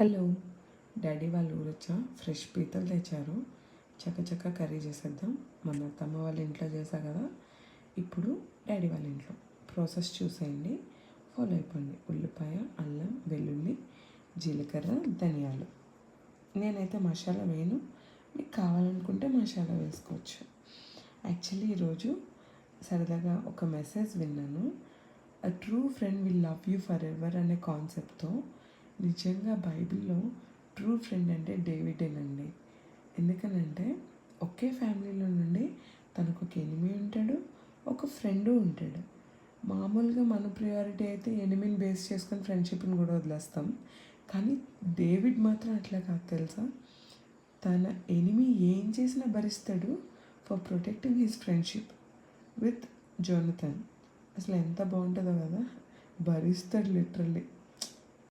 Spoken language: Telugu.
హలో, డాడీ వాళ్ళు ఊరొచ్చా ఫ్రెష్ పీతలు తెచ్చారు. చక్క కర్రీ చేసేద్దాం. మన అత్తమ్మ వాళ్ళ ఇంట్లో చేసా కదా, ఇప్పుడు డాడీ వాళ్ళ ఇంట్లో ప్రాసెస్ చూసేయండి, ఫాలో అయిపోండి. ఉల్లిపాయ, అల్లం, వెల్లుల్లి, జీలకర్ర, ధనియాలు. నేనైతే మసాలా వేయను, మీకు కావాలనుకుంటే మసాలా వేసుకోవచ్చు. యాక్చువల్లీ ఈరోజు సరదాగా ఒక మెసేజ్ విన్నాను. A true friend will love you for ever అనే కాన్సెప్ట్తో. నిజంగా బైబిల్లో ట్రూ ఫ్రెండ్ అంటే డేవిడేనండి. ఎందుకనంటే ఒకే ఫ్యామిలీలో నుండి తనకు ఒక ఎనిమి ఉంటాడు, ఒక ఫ్రెండు ఉంటాడు. మామూలుగా మన ప్రియారిటీ అయితే ఎనిమిని బేస్ చేసుకొని ఫ్రెండ్షిప్ని కూడా వదిలేస్తాం. కానీ డేవిడ్ మాత్రం అట్లా కాదు తెలుసా. తన ఎనిమి ఏం చేసినా భరిస్తాడు for protecting his friendship with Jonathan. అసలు ఎంత బాగుంటుందో కదా, భరిస్తాడు లిటరల్లీ.